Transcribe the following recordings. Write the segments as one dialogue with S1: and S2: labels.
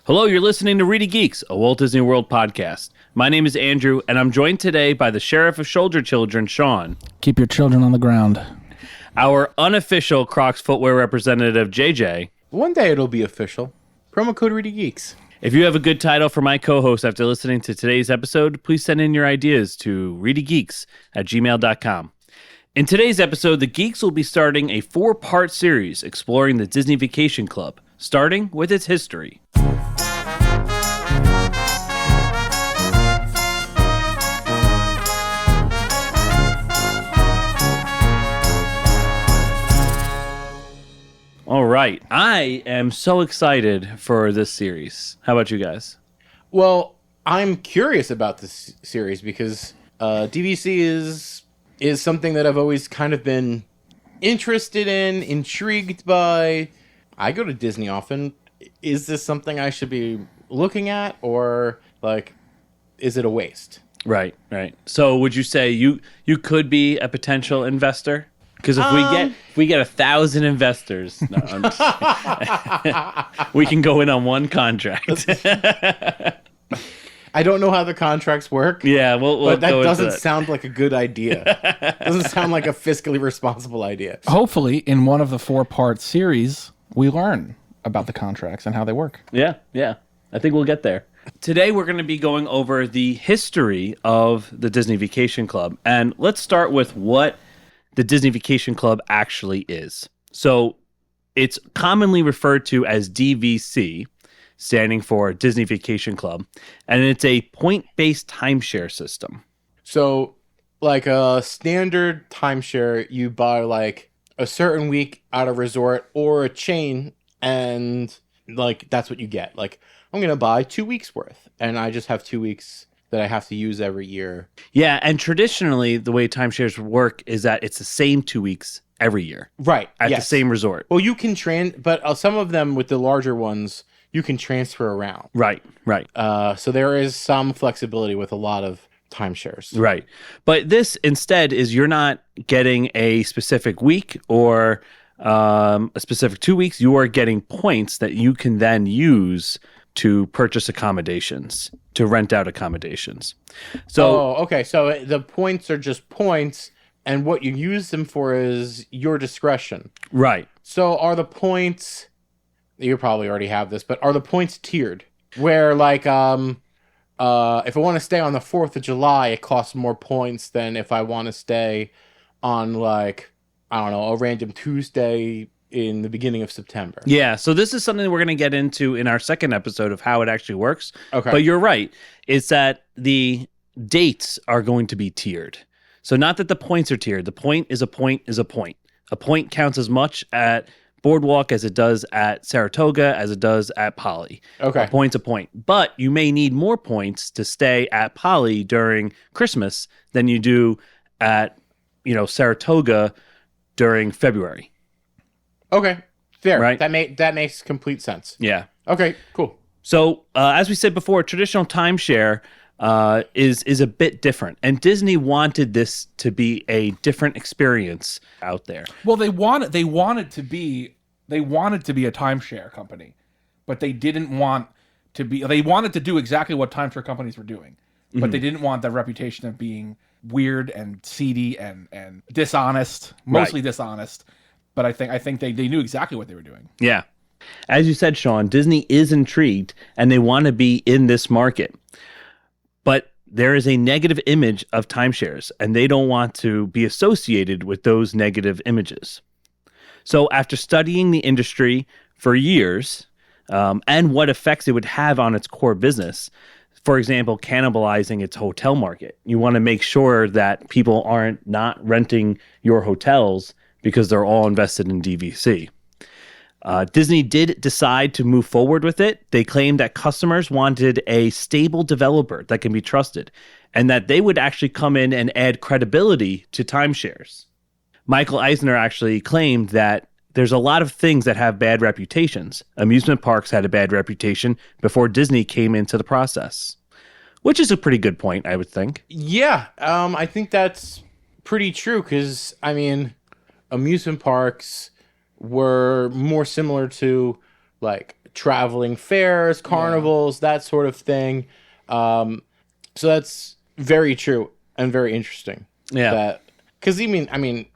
S1: Hello, you're listening to ReedyGeeks, a Walt Disney World podcast. My name is Andrew, and I'm joined today by the Sheriff of Shoulder Children, Sean.
S2: Keep your children on the ground.
S1: Our unofficial Crocs footwear representative, JJ.
S3: One day it'll be official. Promo code ReedyGeeks.
S1: If you have a good title for my co-host after listening to today's episode, please send in your ideas to reedygeeks@gmail.com. In today's episode, the Geeks will be starting a 4-part series exploring the Disney Vacation Club, starting with its history. All right. I am so excited for this series. How about you guys?
S3: Well, I'm curious about this series because DVC is something that I've always kind of been interested in, intrigued by. I go to Disney often. Is this something I should be looking at, or like, is it a waste?
S1: Right. So would you say you could be a potential investor? Because if we get 1,000 investors, no, I'm just we can go in on one contract.
S3: I don't know how the contracts work.
S1: Yeah,
S3: but that doesn't sound like a good idea. Doesn't sound like a fiscally responsible idea.
S2: Hopefully, in one of the 4-part series, we learn about the contracts and how they work.
S1: Yeah. I think we'll get there. Today, we're going to be going over the history of the Disney Vacation Club. And let's start with what the Disney Vacation Club actually is. So it's commonly referred to as DVC, standing for Disney Vacation Club, and it's a point-based timeshare system.
S3: So, like a standard timeshare, you buy like a certain week at a resort or a chain, and like that's what you get. Like, I'm going to buy 2 weeks worth, and I just have 2 weeks that I have to use every year.
S1: Yeah, and traditionally, the way timeshares work is that it's the same 2 weeks every year.
S3: Right,
S1: at the same resort.
S3: Well, you can but some of them with the larger ones, you can transfer around.
S1: Right.
S3: So there is some flexibility with a lot of timeshares.
S1: Right. But this instead is you're not getting a specific week or a specific 2 weeks. You are getting points that you can then use to purchase accommodations, to rent out accommodations. So,
S3: okay. So the points are just points, and what you use them for is your discretion.
S1: Right.
S3: So are the points, you probably already have this, but are the points tiered? Where like, if I want to stay on the 4th of July, it costs more points than if I want to stay on like, I don't know, a random Tuesday in the beginning of September.
S1: Yeah, so this is something we're going to get into in our second episode of how it actually works.
S3: Okay.
S1: But you're right. It's that the dates are going to be tiered. So not that the points are tiered. The point is a point is a point. A point counts as much at Boardwalk as it does at Saratoga, as it does at Poly.
S3: Okay.
S1: A point's a point. But you may need more points to stay at Poly during Christmas than you do at, Saratoga during February.
S3: Okay, fair.
S1: Right.
S3: That makes complete sense.
S1: Yeah.
S3: Okay, cool.
S1: So, as we said before, traditional timeshare is a bit different, and Disney wanted this to be a different experience out there.
S2: Well, they wanted to be a timeshare company, but they didn't want to be. They wanted to do exactly what timeshare companies were doing, but they didn't want the reputation of being weird and seedy and dishonest, mostly dishonest. But I think they knew exactly what they were doing.
S1: Yeah. As you said, Sean, Disney is intrigued and they want to be in this market. But there is a negative image of timeshares and they don't want to be associated with those negative images. So after studying the industry for years and what effects it would have on its core business, for example, cannibalizing its hotel market, you want to make sure that people aren't not renting your hotels because they're all invested in DVC. Disney did decide to move forward with it. They claimed that customers wanted a stable developer that can be trusted and that they would actually come in and add credibility to timeshares. Michael Eisner actually claimed that there's a lot of things that have bad reputations. Amusement parks had a bad reputation before Disney came into the process, which is a pretty good point, I would think.
S3: Yeah, I think that's pretty true because, amusement parks were more similar to like traveling fairs, carnivals, that sort of thing. So that's very true and very interesting.
S1: Yeah.
S3: Because I mean,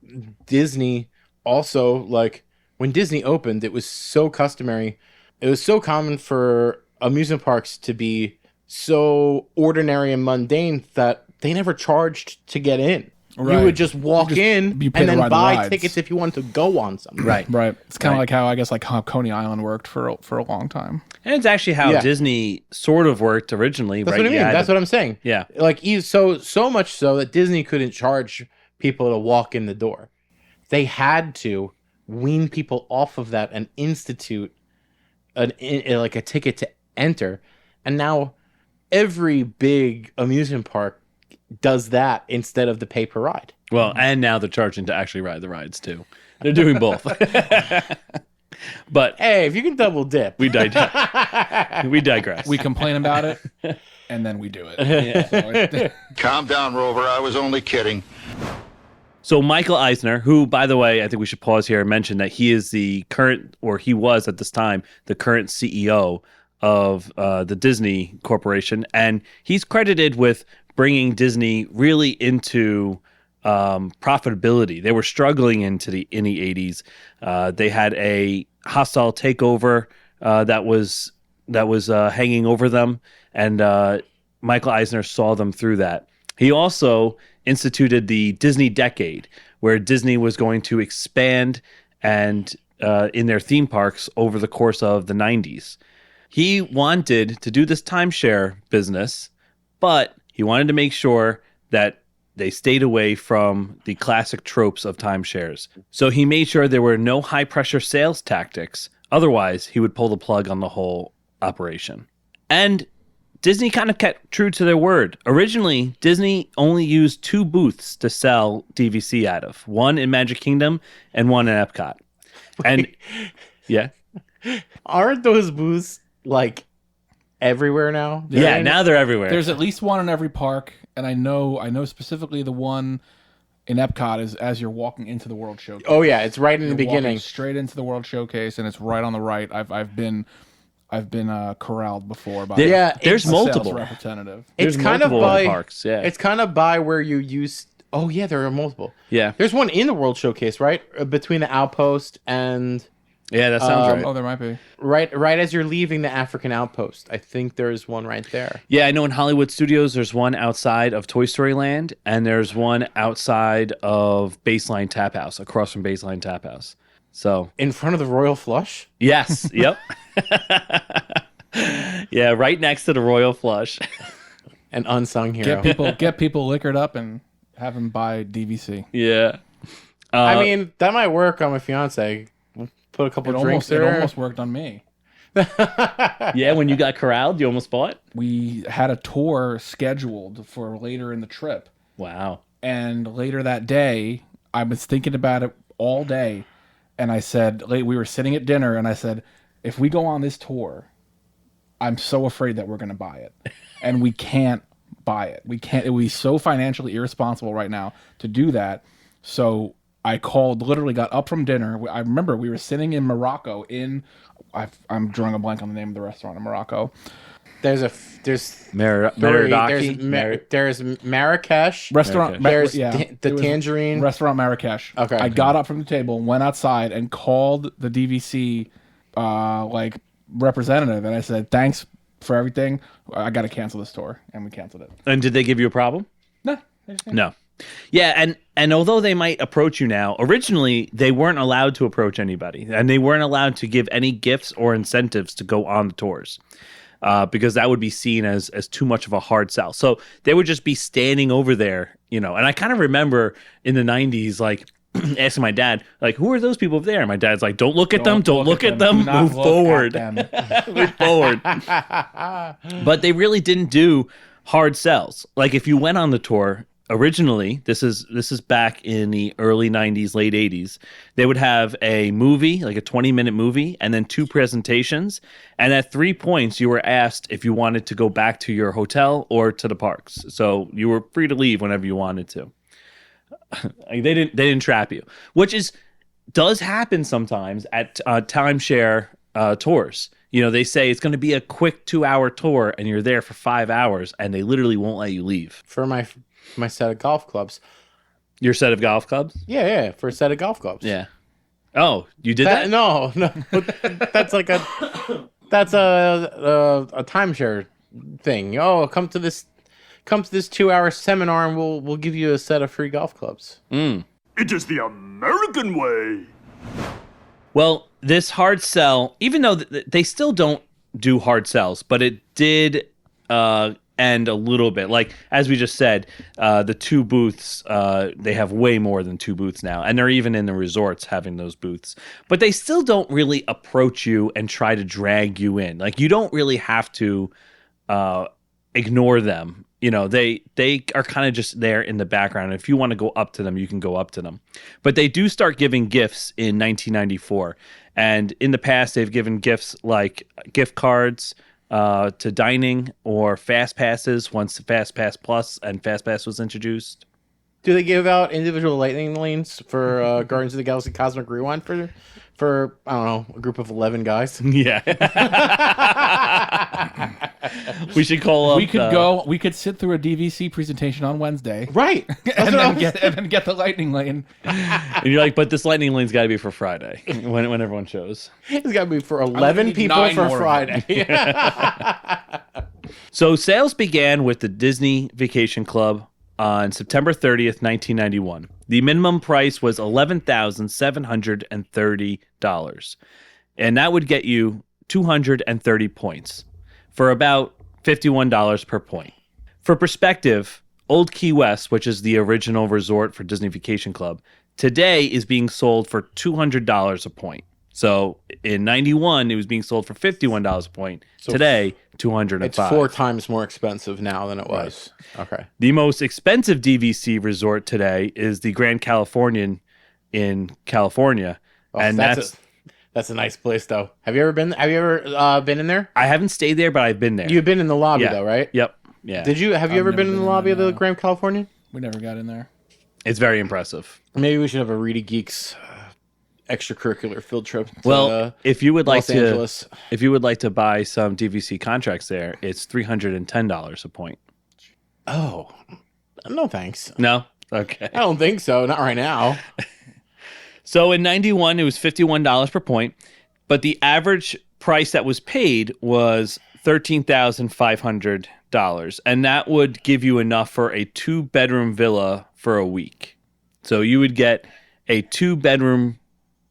S3: Disney also, like, when Disney opened, it was so customary. It was so common for amusement parks to be so ordinary and mundane that they never charged to get in.
S2: Right.
S3: You would just walk in
S2: you pay
S3: and
S2: to
S3: then
S2: ride the
S3: buy
S2: rides.
S3: tickets if you wanted to go on something.
S1: Right.
S2: Right. It's kind of like how, I guess, like how Coney Island worked for a long time.
S1: And it's actually how
S3: Yeah.
S1: Disney sort of worked originally.
S3: That's
S1: right?
S3: what I mean. That's what I'm saying.
S1: Yeah.
S3: Like, so much so that Disney couldn't charge people to walk in the door. They had to wean people off of that and institute like a ticket to enter. And now every big amusement park does that instead of the pay per ride.
S1: Well, and now they're charging to actually ride the rides too. They're doing both. But
S3: Hey, if you can double dip.
S1: we digress. We digress.
S2: We complain about it, and then we do it.
S1: Yeah.
S4: Calm down, Rover. I was only kidding.
S1: So Michael Eisner, who, by the way, I think we should pause here and mention that he is the current, or he was at this time, the current CEO of the Disney Corporation, and he's credited with bringing Disney really into profitability. They were struggling in the 80s. They had a hostile takeover that was hanging over them, and Michael Eisner saw them through that. He also instituted the Disney Decade, where Disney was going to expand and in their theme parks over the course of the 90s. He wanted to do this timeshare business, but he wanted to make sure that they stayed away from the classic tropes of timeshares. So he made sure there were no high-pressure sales tactics. Otherwise, he would pull the plug on the whole operation. And Disney kind of kept true to their word. Originally, Disney only used 2 booths to sell DVC out of. One in Magic Kingdom and one in Epcot. And yeah.
S3: Aren't those booths like everywhere now?
S1: Yeah, now they're everywhere.
S2: There's at least one in every park, and I know specifically the one in Epcot is as you're walking into the World Showcase.
S3: Oh yeah, it's right in the
S2: You're
S3: beginning.
S2: walking straight into the World Showcase, and it's right on the right. I've been corralled before by
S3: Yeah,
S1: there's
S2: a sales
S1: multiple.
S2: representative.
S3: It's
S1: There's
S3: kind of
S1: multiple in
S3: by
S1: the parks, yeah.
S3: It's kind of by where you used. Oh yeah, there are multiple.
S1: Yeah.
S3: There's one in the World Showcase, right? Between the Outpost and
S1: Yeah, that sounds right.
S2: Oh, there might be.
S3: right as you're leaving the African Outpost. I think there's one right there.
S1: Yeah, I know in Hollywood Studios, there's one outside of Toy Story Land, and there's one outside of Baseline Tap House, across from Baseline Tap House. So,
S3: In front of the Royal Flush?
S1: yes, yep. Yeah, right next to the Royal Flush.
S3: An unsung hero.
S2: Get people liquored up and have them buy DVC.
S1: Yeah.
S3: I mean, that might work on my fiance. Put a couple drinks
S2: It
S3: there.
S2: almost worked on me.
S1: Yeah, when you got corralled, you almost bought?
S2: We had a tour scheduled for later in the trip,
S1: Wow.
S2: and later that day, I was thinking about it all day, and I said, we were sitting at dinner, and I said, if we go on this tour, I'm so afraid that we're going to buy it, and we can't buy it. We can't. It would be so financially irresponsible right now to do that. So I literally got up from dinner. I remember we were sitting in Morocco I'm drawing a blank on the name of the restaurant in Morocco.
S3: There's
S1: Merodaki?
S3: there's Marrakesh.
S2: Restaurant.
S3: There's
S2: It
S3: the
S2: was
S3: Tangerine.
S2: Restaurant Marrakesh.
S3: Okay.
S2: I got up from the table, went outside, and called the DVC representative, and I said, "Thanks for everything. I got to cancel this tour," and we canceled it.
S1: And did they give you a problem?
S2: No.
S1: No. Yeah, and although they might approach you now, originally they weren't allowed to approach anybody, and they weren't allowed to give any gifts or incentives to go on the tours, because that would be seen as too much of a hard sell. So they would just be standing over there, And I kind of remember in the 90s, like asking my dad, like, who are those people over there? And my dad's like, don't look at them, don't look at them,
S2: Do not
S1: move
S2: look
S1: forward.
S2: at them.
S1: Move forward. But they really didn't do hard sells. Like if you went on the tour originally, this is back in the early 90s, late 80s, they would have a movie, like a 20-minute movie, and then 2 presentations. And at 3 points, you were asked if you wanted to go back to your hotel or to the parks. So you were free to leave whenever you wanted to. Like, they didn't trap you, which does happen sometimes at timeshare tours. They say it's going to be a quick 2-hour tour, and you're there for 5 hours, and they literally won't let you leave.
S3: For my set of golf clubs.
S1: Your set of golf clubs?
S3: Yeah, for a set of golf clubs.
S1: Yeah. Oh, you did that?
S3: No. That's like a timeshare thing. Oh, come to this 2-hour seminar, and we'll give you a set of free golf clubs.
S1: Mm.
S5: It is the American way.
S1: Well, this hard sell, even though they still don't do hard sells, but it did end a little bit. Like, as we just said, the 2 booths, they have way more than 2 booths now. And they're even in the resorts having those booths. But they still don't really approach you and try to drag you in. Like, you don't really have to ignore them. They are kind of just there in the background. If you want to go up to them, you can go up to them. But they do start giving gifts in 1994. And in the past, they've given gifts like gift cards to dining or Fast Passes once Fast Pass Plus and Fast Pass was introduced.
S3: Do they give out individual lightning lanes for Guardians of the Galaxy Cosmic Rewind for I don't know, a group of 11 guys?
S1: Yeah. We should call up.
S2: We could sit through a DVC presentation on Wednesday.
S3: Right.
S2: And then get the lightning lane.
S1: And you're like, but this lightning lane's got to be for Friday when everyone shows.
S3: It's got to be for 11 people for Friday.
S1: So sales began with the Disney Vacation Club on September 30th, 1991. The minimum price was $11,730, and that would get you 230 points for about $51 per point. For perspective, Old Key West, which is the original resort for Disney Vacation Club, today is being sold for $200 a point. So in 91, it was being sold for $51 a point. So today, $205.
S3: It's 4 times more expensive now than it was. Right. Okay.
S1: The most expensive DVC resort today is the Grand Californian in California, and that's
S3: a nice place, though. Have you ever been in there?
S1: I haven't stayed there, but I've been there.
S3: You've been in the lobby, though, right?
S1: Yep. Yeah.
S3: Have you ever been in the lobby of the Grand Californian?
S2: We never got in there.
S1: It's very impressive.
S3: Maybe we should have a ReedyGeeks extracurricular field trip to
S1: if you would
S3: Los Angeles.
S1: If you would like to buy some DVC contracts there, it's $310 a point.
S3: Oh, no thanks.
S1: No? Okay.
S3: I don't think so. Not right now.
S1: So in 91, it was $51 per point, but the average price that was paid was $13,500, and that would give you enough for a 2-bedroom villa for a week. So you would get a 2-bedroom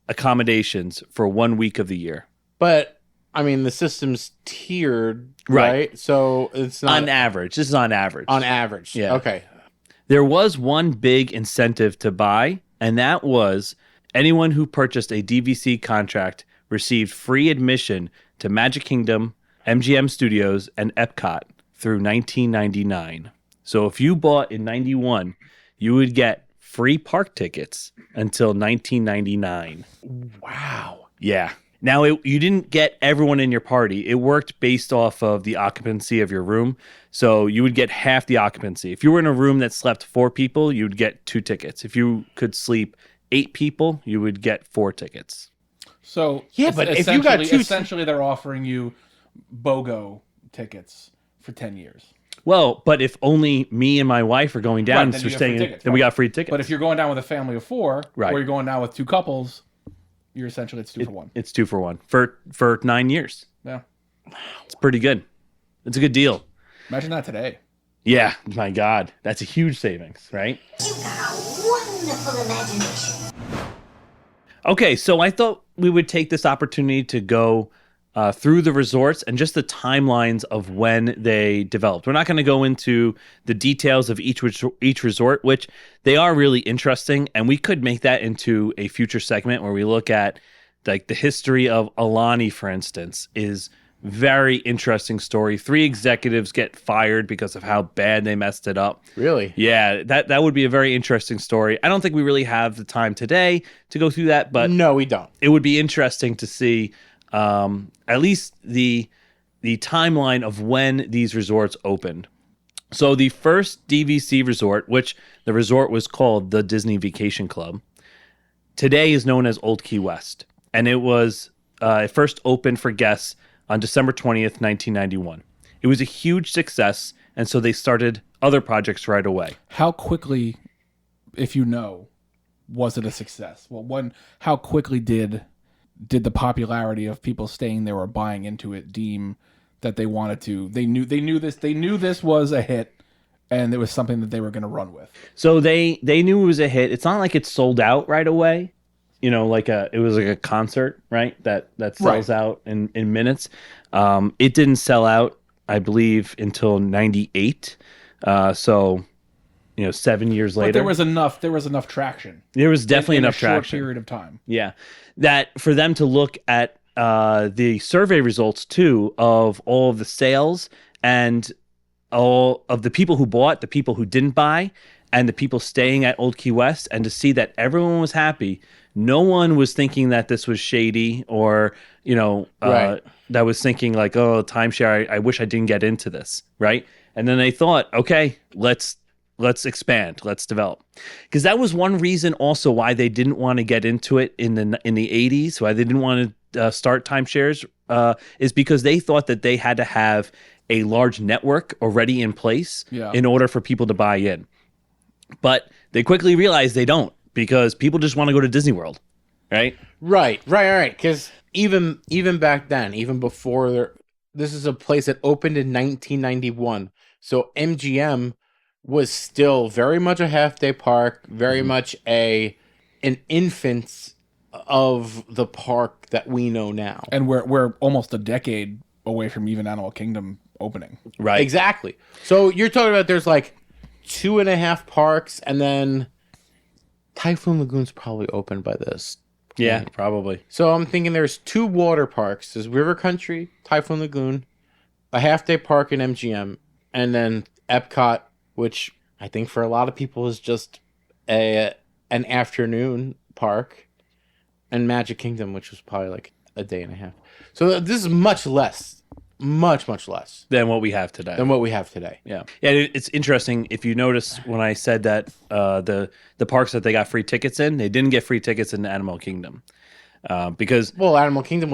S1: accommodations for 1 week of the year.
S3: But I mean, the system's tiered, right? So it's not
S1: on average. This is on average.
S3: On average,
S1: yeah.
S3: Okay.
S1: There was one big incentive to buy, and that was anyone who purchased a DVC contract received free admission to Magic Kingdom, MGM Studios, and Epcot through 1999. So if you bought in 91, you would get free park tickets until 1999.
S3: Wow.
S1: Yeah. Now, you didn't get everyone in your party. It worked based off of the occupancy of your room. So you would get half the occupancy. If you were in a room that slept 4 people, you would get 2 tickets. If you could sleep 8 people, you would get 4 tickets.
S2: So
S3: yeah, but if you got 2...
S2: Essentially, they're offering you BOGO tickets for 10 years.
S1: Well, but if only me and my wife are going down,
S2: right,
S1: then, then we got free tickets.
S2: But if you're going down with a family of 4,
S1: right,
S2: or you're going down with 2 couples, you're essentially it's 2 for 1.
S1: It's 2 for 1 for 9 years.
S2: Yeah,
S1: it's pretty good. It's a good deal.
S2: Imagine that today.
S1: Yeah, my God, that's a huge savings, right?
S6: You got a wonderful imagination.
S1: Okay, so I thought we would take this opportunity to go through the resorts and just the timelines of when they developed. We're not going to go into the details of each resort, which they are really interesting, and we could make that into a future segment where we look at like the history of Alani, for instance, is very interesting story. 3 executives get fired because of how bad they messed it up.
S3: Really?
S1: Yeah, that would be a very interesting story. I don't think we really have the time today to go through that, but
S3: no, we don't.
S1: It would be interesting to see at least the timeline of when these resorts opened. So the first DVC resort, which the resort was called the Disney Vacation Club, today is known as Old Key West. And it was it first opened for guests on December 20th, 1991. It was a huge success, and so they started other projects right away.
S2: How quickly, if you know, was it a success? Well, how quickly did the popularity of people staying there or buying into it deem that they wanted to? They knew this was a hit, and it was something that they were going to run with.
S1: So they knew it was a hit. It's not like it sold out right away. It was like a concert, right? That sells out in minutes. It didn't sell out, I believe, until 98. So 7 years later.
S2: But there was enough traction.
S1: There was definitely
S2: in
S1: enough
S2: a short
S1: traction.
S2: period of time.
S1: Yeah. That for them to look at the survey results too of all of the sales and all of the people who bought, the people who didn't buy, and the people staying at Old Key West, and to see that everyone was happy. No one was thinking that this was shady or, that was thinking like, oh, timeshare, I wish I didn't get into this, right? And then they thought, okay, let's expand, let's develop. Because that was one reason also why they didn't want to get into it in the 80s, why they didn't want to start timeshares, is because they thought that they had to have a large network already in place in order for people to buy in. But they quickly realized they don't, because people just want to go to Disney World, right?
S3: Right. Because even back then, even before this is a place that opened in 1991. So MGM was still very much a half-day park, very much an infant of the park that we know now.
S2: And we're almost a decade away from even Animal Kingdom opening.
S1: Right.
S3: Exactly. So you're talking about there's like 2.5 parks, and then Typhoon Lagoon's probably open by this.
S1: Yeah, probably.
S3: So I'm thinking there's 2 water parks. There's River Country, Typhoon Lagoon, a half-day park in MGM, and then Epcot, which I think for a lot of people is just an afternoon park, and Magic Kingdom, which was probably like a day and a half. So this is much less. Much less
S1: than what we have today.
S3: Yeah.
S1: It's interesting if you notice when I said that the parks that they got free tickets in, they didn't get free tickets in Animal Kingdom because
S3: Animal Kingdom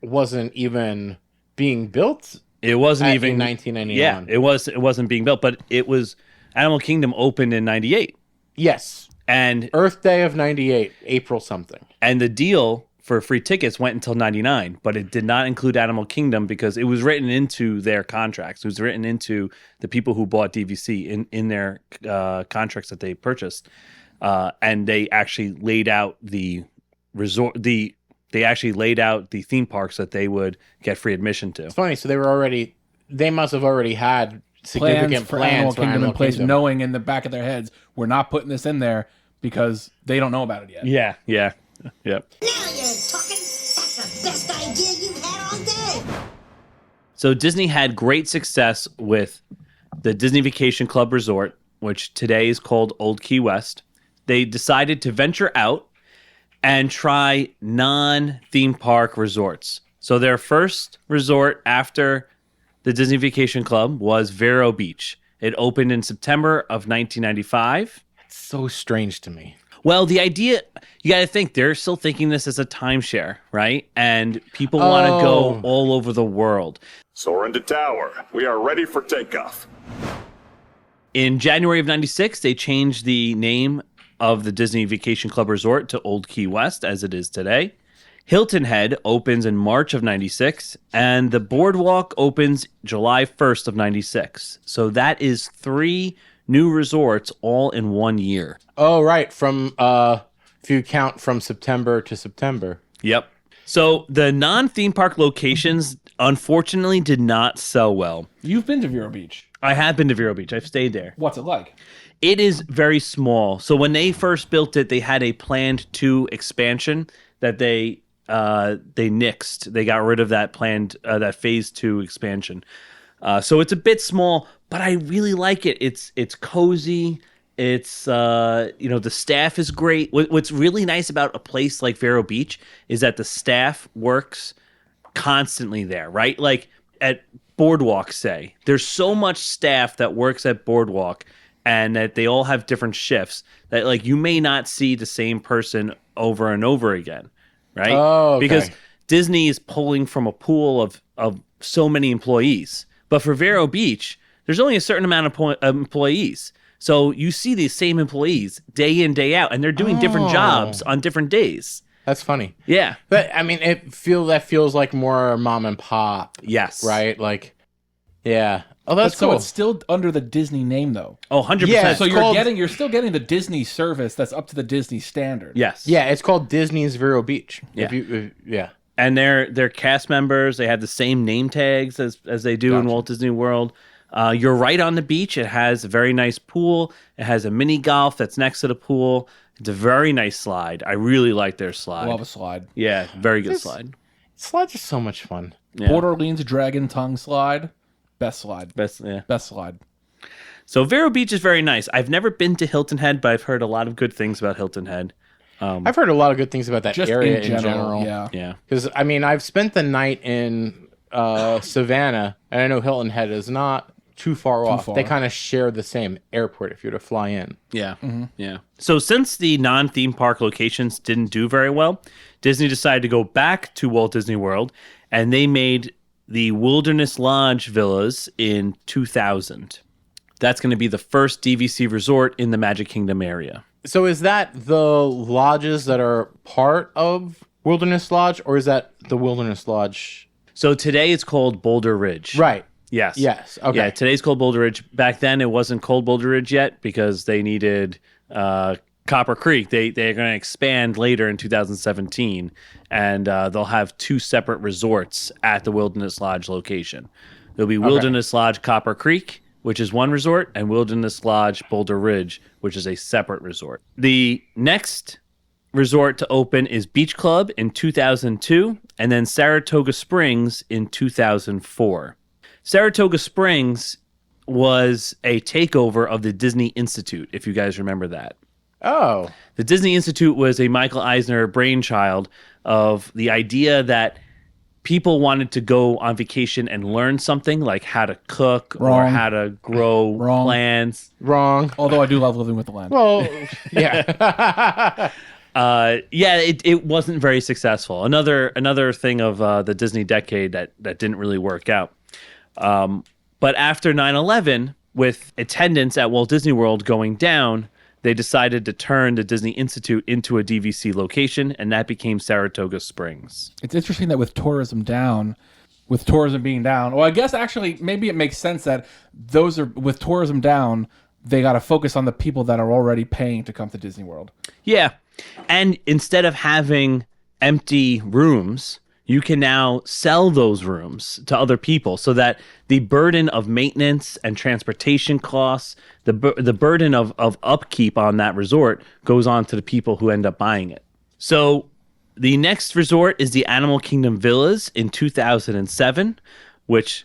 S3: wasn't even being built.
S1: It wasn't even
S3: in 1991.
S1: Yeah, it wasn't being built, but it was Animal Kingdom opened in 98.
S3: Yes,
S1: and
S3: Earth Day of 98, April something.
S1: And the deal for free tickets went until 99, but it did not include Animal Kingdom because it was written into their contracts. It was written into the people who bought DVC in their contracts that they purchased. And they actually laid out the resort, they actually laid out the theme parks that they would get free admission to.
S3: It's funny. So they must have already had significant plans for Animal
S2: in place,
S3: Kingdom.
S2: knowing in the back of their heads, we're not putting this in there because they don't know about it yet.
S1: Yeah. Yep.
S6: Now you're talking. That's the best idea you've had all day.
S1: So Disney had great success with the Disney Vacation Club Resort, which today is called Old Key West. They decided to venture out and try non-theme park resorts. So their first resort after the Disney Vacation Club was Vero Beach. It opened in September of 1995.
S3: It's so strange to me.
S1: Well, the idea, you got to think, they're still thinking this as a timeshare, right? And people want to go all over the world.
S5: Soaring to tower. We are ready for takeoff.
S1: In January of 96, they changed the name of the Disney Vacation Club Resort to Old Key West, as it is today. Hilton Head opens in March of 96, and the Boardwalk opens July 1st of 96. So that is 3 new resorts all in 1 year.
S3: Oh, right. From if you count from September to September.
S1: Yep. So the non-theme park locations, unfortunately, did not sell well.
S2: You've been to Vero Beach.
S1: I have been to Vero Beach. I've stayed there.
S2: What's it like?
S1: It is very small. So when they first built it, they had a planned 2 expansion that they nixed. They got rid of that planned that phase 2 expansion. So it's a bit small, but I really like it. It's cozy. It's the staff is great. What's really nice about a place like Vero Beach is that the staff works constantly there, right? Like at Boardwalk, say, there's so much staff that works at Boardwalk, and that they all have different shifts that like you may not see the same person over and over again, right?
S3: Oh, okay.
S1: Because Disney is pulling from a pool of so many employees. But for Vero Beach, there's only a certain amount of employees. So you see these same employees day in, day out, and they're doing different jobs on different days.
S3: That's funny.
S1: Yeah.
S3: But I mean, that feels like more mom and pop.
S1: Yes.
S3: Right? Like, yeah. Oh, that's
S2: So
S3: cool.
S2: it's still under the Disney name, though.
S1: Oh, 100%.
S3: Yeah,
S2: So
S3: called-
S2: you're still getting the Disney service that's up to the Disney standard.
S1: Yes.
S3: Yeah, it's called Disney's Vero Beach.
S1: Yeah.
S3: Yeah.
S1: And they're cast members. They have the same name tags as they do in Walt Disney World. You're right on the beach. It has a very nice pool. It has a mini golf that's next to the pool. It's a very nice slide. I really like their slide.
S2: Love a slide.
S1: Yeah, very good slide.
S3: Slides are so much fun.
S1: Yeah.
S2: Port Orleans Dragon Tongue Slide. Best slide.
S1: Best, yeah.
S2: Best slide.
S1: So Vero Beach is very nice. I've never been to Hilton Head, but I've heard a lot of good things about Hilton Head.
S3: I've heard a lot of good things about that
S2: Just
S3: area
S2: in general. Yeah.
S1: Yeah.
S3: Because, I mean, I've spent the night in Savannah, and I know Hilton Head is not too far off.
S2: far.
S3: They kind of share the same airport if you're to fly in.
S1: Yeah. Yeah. So since the non-theme park locations didn't do very well, Disney decided to go back to Walt Disney World, and they made the Wilderness Lodge villas in 2000. That's going to be the first DVC resort in the Magic Kingdom area.
S3: So is that the lodges that are part of Wilderness Lodge, or is that the Wilderness Lodge?
S1: So today it's called Boulder Ridge.
S3: Right.
S1: Yes.
S3: Yes. Okay.
S1: Yeah, today's called Boulder Ridge. Back then it wasn't called Boulder Ridge yet because they needed Copper Creek. They're going to expand later in 2017, and they'll have two separate resorts at the Wilderness Lodge location. There'll be Wilderness Lodge Copper Creek, which is one resort, and Wilderness Lodge Boulder Ridge, which is a separate resort. The next resort to open is Beach Club in 2002, and then Saratoga Springs in 2004. Saratoga Springs was a takeover of the Disney Institute, if you guys remember that.
S3: Oh.
S1: The Disney Institute was a Michael Eisner brainchild of the idea that people wanted to go on vacation and learn something like how to cook or
S2: Wrong.
S1: how to grow
S2: Wrong.
S1: plants.
S3: Wrong.
S2: Although I do love living with the land.
S3: Well, yeah.
S1: It wasn't very successful. Another thing of the Disney decade that didn't really work out. But after 9/11, with attendance at Walt Disney World going down, they decided to turn the Disney Institute into a DVC location, and that became Saratoga Springs.
S2: It's interesting that with tourism being down, well, I guess actually maybe it makes sense that with tourism down, they got to focus on the people that are already paying to come to Disney World.
S1: Yeah. And instead of having empty rooms, you can now sell those rooms to other people so that the burden of maintenance and transportation costs, the burden of upkeep on that resort goes on to the people who end up buying it. So the next resort is the Animal Kingdom Villas in 2007, which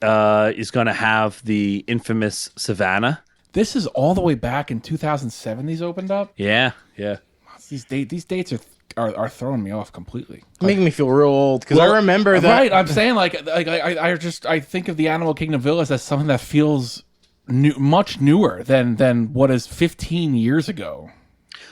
S1: is going to have the infamous Savannah.
S2: This is all the way back in 2007. These opened up.
S1: Yeah, yeah.
S2: These dates are throwing me off completely.
S3: Making me feel real old because I remember that.
S2: Right, I'm saying I think of the Animal Kingdom Villas as something that feels much newer than what is 15 years ago.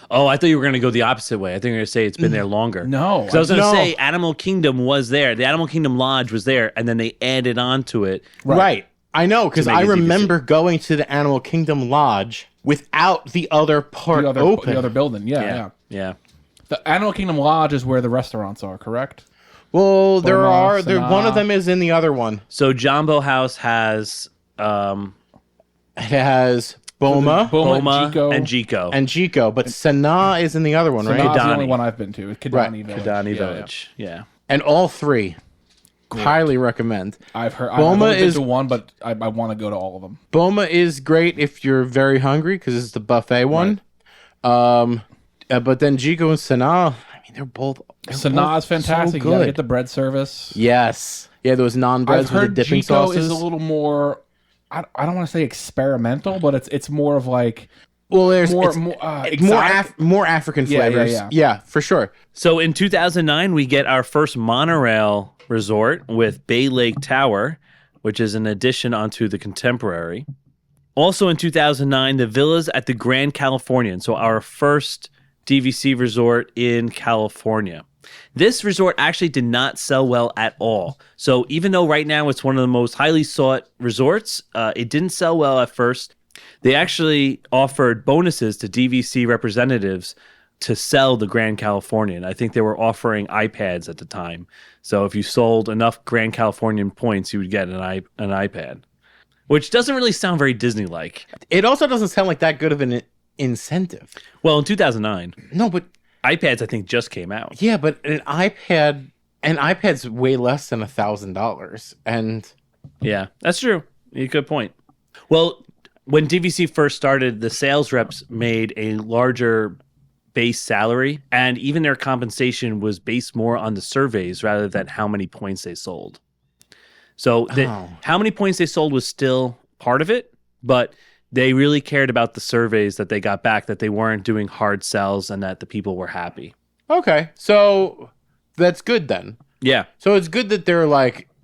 S1: Oh, I thought you were going to go the opposite way. I think you were going to say it's been there longer.
S2: No.
S1: Because I was going to
S3: No.
S1: say Animal Kingdom was there. The Animal Kingdom Lodge was there, and then they added on to it.
S3: Right. I know, because
S1: To make
S3: I
S1: it DVC.
S3: remember going to the Animal Kingdom Lodge without the other part open.
S2: The other building. Yeah.
S1: Yeah.
S2: The Animal Kingdom Lodge is where the restaurants are, correct?
S3: Well, there
S2: Boma,
S3: are.
S2: Sanaa.
S3: One of them is in the other one.
S1: So Jumbo House has
S3: It has Boma
S1: Boma
S2: Jico.
S1: and Jico.
S3: and Jico, but Sanaa is in the other one, right?
S2: Sanaa's the
S1: Kidani.
S2: only one I've been to. Kidani
S3: Right.
S2: Village.
S1: Kidani
S2: Yeah,
S1: Village. Yeah.
S3: And all three. Highly recommend.
S2: I've heard.
S3: Boma
S2: I've only
S3: is-
S2: been to one, but I want to go to all of them.
S3: Boma is great if you're very hungry because it's the buffet one. But then Jico and Sanaa, I mean, they're both.
S2: Sanaa is fantastic.
S3: So
S2: You gotta
S3: good.
S2: get the bread service.
S3: Yes. Yeah, those non
S2: I've
S3: breads with the
S2: heard
S3: dipping
S2: Jico
S3: sauces.
S2: is a little more. I don't want to say experimental, but it's more of like
S3: well, there's
S2: more
S3: it's
S2: more
S3: more African
S2: Yeah, yeah,
S3: flavors.
S2: yeah.
S3: For sure.
S1: So in 2009, we get our first monorail resort with Bay Lake Tower, which is an addition onto the Contemporary. Also in 2009, the Villas at the Grand Californian. So our first DVC resort in California. This resort actually did not sell well at all. So even though right now it's one of the most highly sought resorts, it didn't sell well at first. They actually offered bonuses to DVC representatives to sell the Grand Californian. I think they were offering iPads at the time. So if you sold enough Grand Californian points, you would get an iPad, which doesn't really sound very Disney-like.
S3: It also doesn't sound like that good of an incentive.
S1: Well, in 2009,
S3: No, but
S1: iPads I think just came out.
S3: yeah, but an iPad's way less than $1,000, and
S1: Yeah, that's true. Good point. Well, when DVC first started, the sales reps made a larger base salary, and even their compensation was based more on the surveys rather than how many points they sold. So how many points they sold was still part of it, but they really cared about the surveys that they got back, that they weren't doing hard sells and that the people were happy.
S3: okay, so that's good then.
S1: Yeah.
S3: So it's good that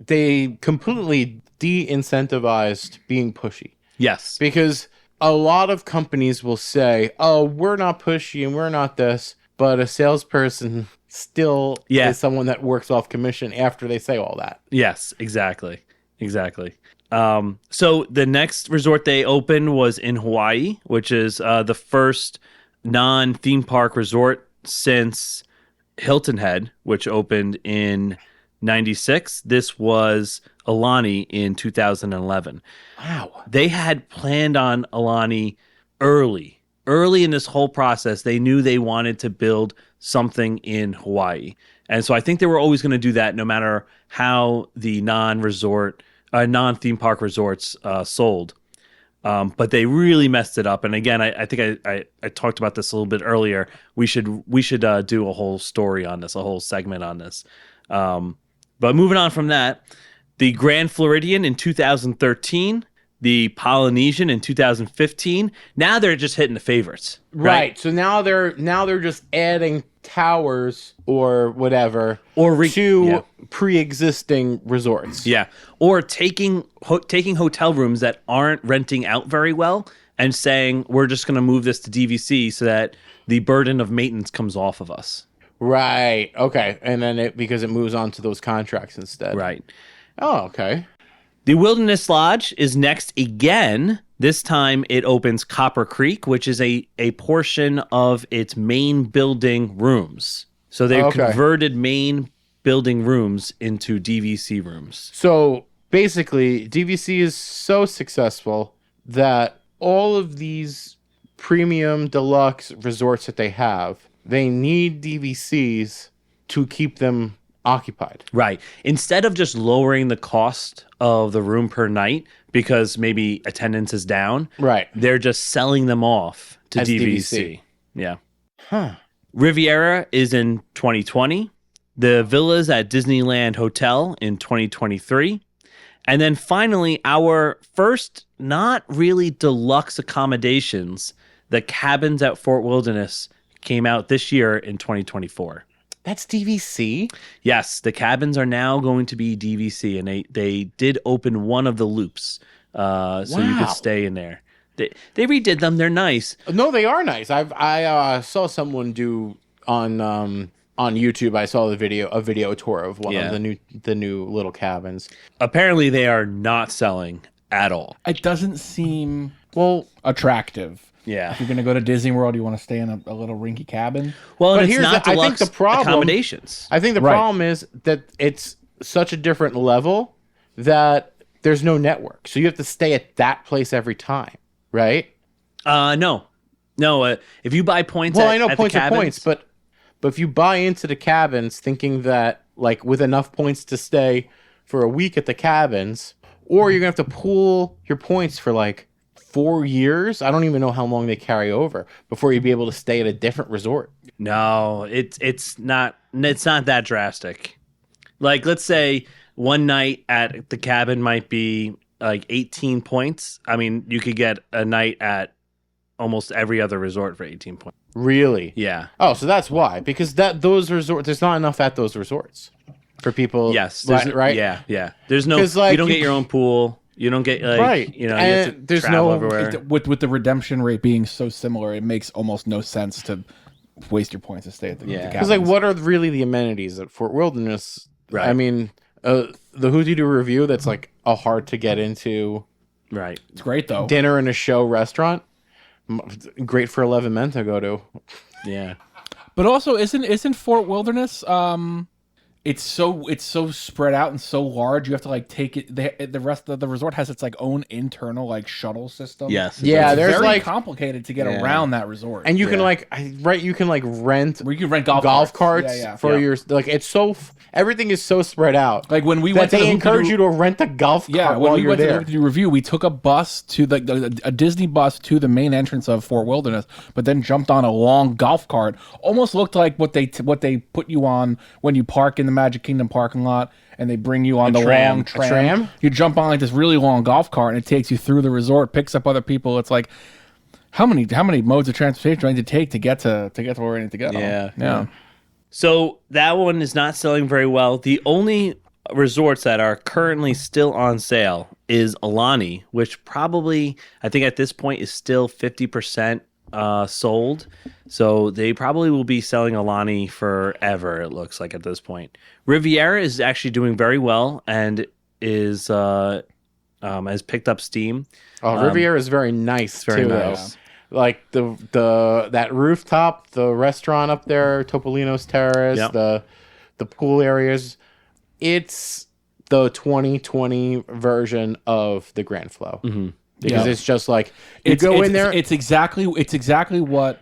S3: they completely de-incentivized being pushy.
S1: Yes.
S3: Because a lot of companies will say, oh, we're not pushy and we're not this, but a salesperson still is someone that works off commission after they say all that.
S1: Yes, exactly. So the next resort they opened was in Hawaii, which is the first non-theme park resort since Hilton Head, which opened in 96. This was Aulani in 2011.
S3: Wow.
S1: They had planned on Aulani early in this whole process. They knew they wanted to build something in Hawaii. And so I think they were always going to do that no matter how the non-theme park resorts sold. But they really messed it up. And again, I think I talked about this a little bit earlier. We should do a whole story on this, a whole segment on this. But moving on from that, the Grand Floridian in 2013, the Polynesian in 2015. Now they're just hitting the favorites,
S3: Right. So now they're just adding towers or whatever to pre-existing resorts.
S1: Yeah, or taking hotel rooms that aren't renting out very well and saying we're just going to move this to DVC so that the burden of maintenance comes off of us.
S3: Right. Okay. And then because it moves on to those contracts instead.
S1: Right.
S3: Oh, okay.
S1: The Wilderness Lodge is next again. This time it opens Copper Creek, which is a portion of its main building rooms. So they've converted main building rooms into DVC rooms.
S3: So basically, DVC is so successful that all of these premium deluxe resorts that they have, they need DVCs to keep them occupied.
S1: Right. Instead of just lowering the cost of the room per night because maybe attendance is down,
S3: right,
S1: they're just selling them off to
S3: as
S1: DVC. Yeah.
S3: Huh.
S1: Riviera is in 2020. The villas at Disneyland Hotel in 2023. And then finally, our first not really deluxe accommodations, the cabins at Fort Wilderness, came out this year in 2024.
S3: That's DVC?
S1: Yes, the cabins are now going to be DVC, and they did open one of the loops, so you could stay in there. They redid them; they're nice.
S3: No, they are nice. I saw someone do on YouTube. I saw a video tour of one of the new little cabins.
S1: Apparently, they are not selling at all.
S2: It doesn't seem attractive.
S1: Yeah.
S2: If you're going to go to Disney World, you want to stay in a little rinky cabin.
S1: Well,
S3: but
S1: and it's
S3: here's
S1: not deluxe
S3: I think the problem,
S1: accommodations.
S3: I think the problem is that it's such a different level that there's no network. So you have to stay at that place every time, right?
S1: No. If you buy points,
S3: I know
S1: at
S3: points
S1: the
S3: are points, but if you buy into the cabins thinking that like with enough points to stay for a week at the cabins, or you're gonna have to pool your points for like 4 years. I don't even know how long they carry over before you'd be able to stay at a different resort.
S1: No, it's not that drastic. Like, let's say one night at the cabin might be like 18 points. I mean, you could get a night at almost every other resort for 18 points.
S3: Really?
S1: Yeah.
S3: Oh, so that's why. Because those resorts, there's not enough at those resorts for people.
S1: Yes.
S3: Right?
S1: Yeah. There's no,
S3: like,
S1: you don't get your own pool. You don't get like, you have to
S3: there's
S1: travel
S3: no
S1: everywhere.
S2: With the redemption rate being so similar, it makes almost no sense to waste your points to stay at the
S1: Yeah.
S2: cabins.
S3: Because like, what are really the amenities at Fort Wilderness?
S1: Right.
S3: I mean, the Who's You Do review, that's like a hard to get into
S1: Right.
S2: It's great though.
S3: dinner and a show restaurant. Great for 11 men to go to.
S1: Yeah.
S2: But also, isn't Fort Wilderness? It's so spread out and so large. You have to like take it. The rest of the resort has its like own internal like shuttle system.
S1: Yes.
S3: Yeah,
S2: It's
S3: there's
S2: very
S3: like,
S2: complicated to get
S1: Yeah.
S2: around that resort.
S3: and you can like, you can like rent
S2: where you can rent golf
S3: carts
S2: Yeah.
S3: for your, like, it's so, everything is so spread out.
S2: Like when we
S3: that
S2: went to
S3: they
S2: the
S3: encourage you to rent a golf cart
S2: Yeah, when
S3: while
S2: we
S3: you're
S2: went
S3: there.
S2: to the review, we took a bus to a Disney bus to the main entrance of Fort Wilderness, but then jumped on a long golf cart. Almost looked like what they put you on when you park in the Magic Kingdom parking lot, and they bring you on the
S1: tram.
S2: long
S1: A
S2: tram.
S3: tram?
S2: You jump on like this really long golf cart, and it takes you through the resort, picks up other people. It's like how many modes of transportation do I need to take to get to where I need to go?
S1: Yeah. So that one is not selling very well. The only resorts that are currently still on sale is Alani, which probably, I think at this point, is still 50% sold. So they probably will be selling Alani forever, it looks like at this point. Riviera is actually doing very well and is has picked up steam.
S3: Oh, Riviera is very nice
S1: very
S3: too,
S1: nice.
S3: though. Like that rooftop, the restaurant up there, Topolino's Terrace,
S1: Yep.
S3: the pool areas. It's the 2020 version of the Grand Flow.
S1: Mm-hmm.
S3: Because
S2: Yeah.
S3: it's just like you go in there.
S2: It's exactly what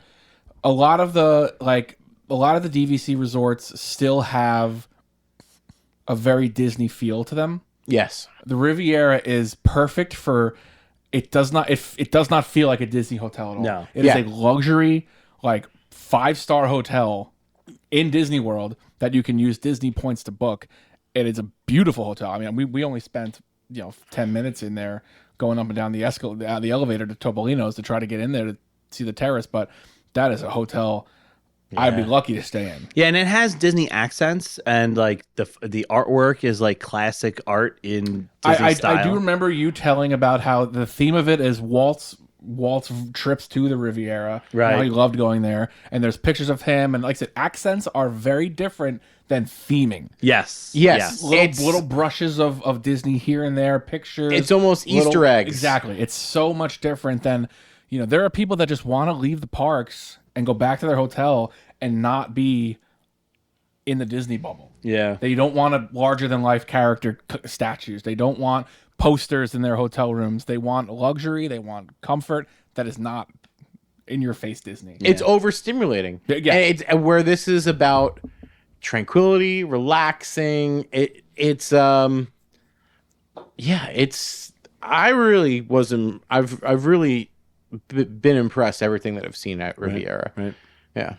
S2: a lot of the DVC resorts still have a very Disney feel to them.
S3: Yes.
S2: The Riviera is perfect for it does not feel like a Disney hotel at all.
S1: No.
S2: It is
S3: Yeah.
S2: a luxury, like 5-star hotel in Disney World that you can use Disney points to book. And it's a beautiful hotel. I mean, we only spent 10 minutes in there going up and down the elevator to Topolino's to try to get in there to see the terrace, but that is a hotel I'd be lucky to stay in.
S1: Yeah, and it has Disney accents, and like the artwork is like classic art in Disney style.
S2: I do remember you telling about how the theme of it is Walt's trips to the Riviera.
S1: Right.
S2: How he loved going there. And there's pictures of him. And like I said, accents are very different than theming.
S1: Yes.
S3: Yes.
S2: Little brushes of Disney here and there, pictures.
S3: It's almost Easter eggs.
S2: Exactly. It's so much different than, there are people that just want to leave the parks and go back to their hotel and not be in the Disney bubble.
S1: Yeah.
S2: They don't want a larger than life character statues. They don't want posters in their hotel rooms. They want luxury. They want comfort that is not in your face Disney.
S3: It's overstimulating.
S2: Yeah.
S3: And it's where this is about tranquility, relaxing. I really wasn't. I've really been impressed everything that I've seen at Riviera.
S1: Right.
S3: Yeah.